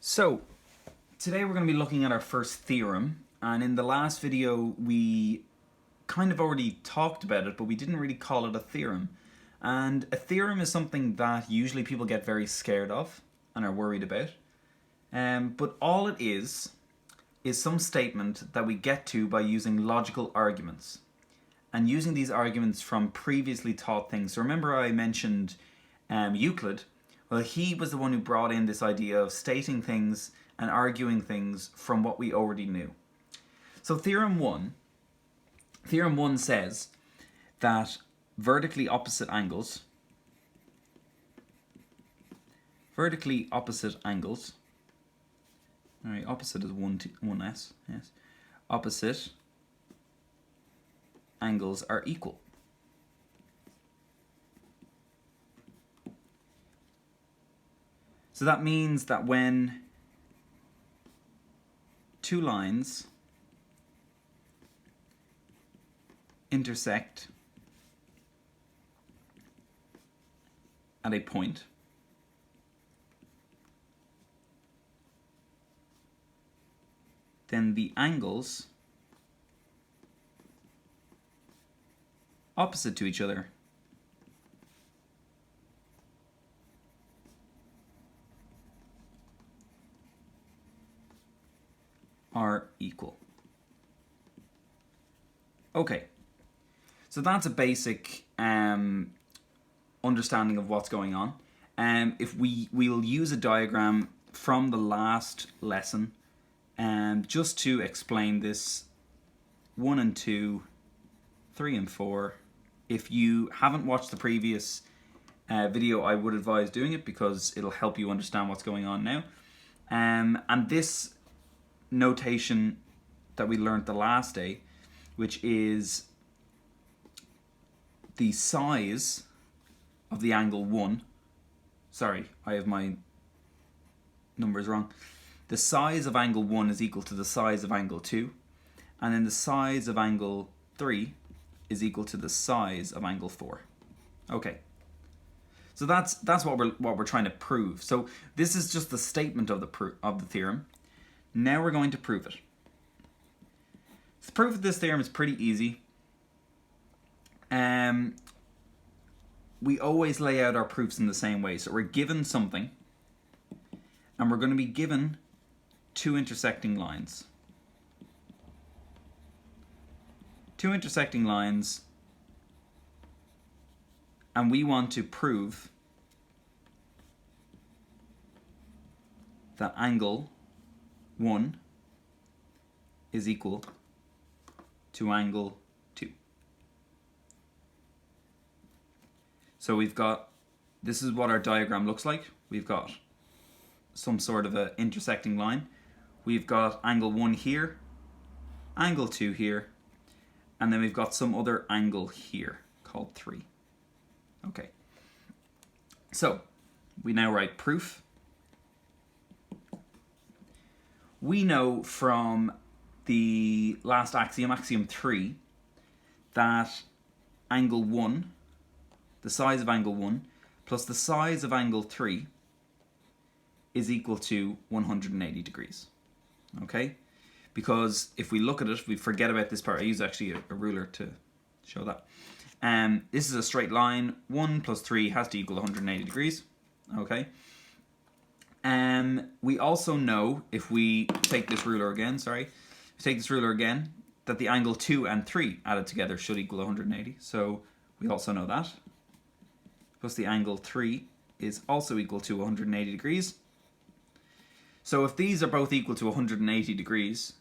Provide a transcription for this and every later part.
So, today we're going to be looking at our first theorem, and in the last video we kind of already talked about it, but we didn't really call it a theorem. And a theorem is something that usually people get very scared of and are worried about. But all it is some statement that we get to by using logical arguments. And using these arguments from previously taught things. So remember I mentioned Euclid. Well, he was the one who brought in this idea of stating things and arguing things from what we already knew. So Theorem 1 says that vertically opposite angles, alright, opposite is 1s, yes, opposite angles are equal. So that means that when two lines intersect at a point, then the angles opposite to each other are equal. Okay, so that's a basic understanding of what's going on. If we'll use a diagram from the last lesson just to explain this 1 and 2, 3 and 4. If you haven't watched the previous video, I would advise doing it because it'll help you understand what's going on now. And this notation that we learned the last day, which is the size of the angle 1. Sorry, I have my numbers wrong. The size of angle 1 is equal to the size of angle 2, and then the size of angle 3 is equal to the size of angle 4. Okay. So that's what we're trying to prove. So this is just the statement of the theorem. Now we're going to prove it. The proof of this theorem is pretty easy. We always lay out our proofs in the same way. So we're given something, and we're going to be given two intersecting lines. Two intersecting lines, and we want to prove that angle 1 is equal to angle 2. So we've got, this is what our diagram looks like. We've got some sort of a intersecting line. We've got angle 1 here, angle 2 here, and then we've got some other angle here called 3. Okay. So we now write proof. We know from the last axiom, axiom 3, that angle 1, the size of angle 1, plus the size of angle 3 is equal to 180 degrees. Okay? Because if we look at it, we forget about this part. I use actually a ruler to show that. This is a straight line. 1 plus 3 has to equal 180 degrees. Okay? We also know, if we take this ruler again, that the angle 2 and 3 added together should equal 180. So we also know that. Plus the angle 3 is also equal to 180 degrees. So if these are both equal to 180 degrees,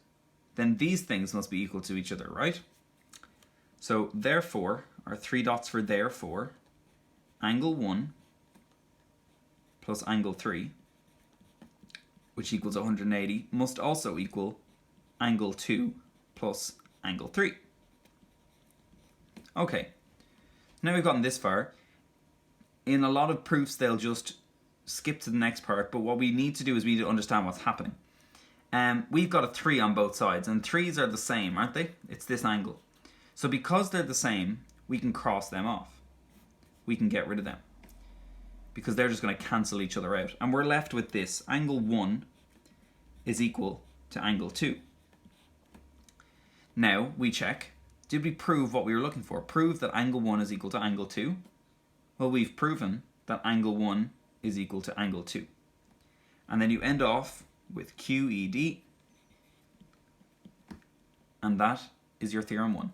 then these things must be equal to each other, right? So therefore, our 3 dots for therefore, angle 1 plus angle 3, which equals 180, must also equal angle 2 plus angle 3. Okay, now we've gotten this far. In a lot of proofs, they'll just skip to the next part, but what we need to do is we need to understand what's happening. We've got a 3 on both sides, and 3's are the same, aren't they? It's this angle. So because they're the same, we can cross them off. We can get rid of them, because they're just going to cancel each other out. And we're left with this. Angle 1 is equal to angle 2. Now we check, did we prove what we were looking for? Prove that angle 1 is equal to angle 2? Well, we've proven that angle 1 is equal to angle 2. And then you end off with QED, and that is your theorem 1.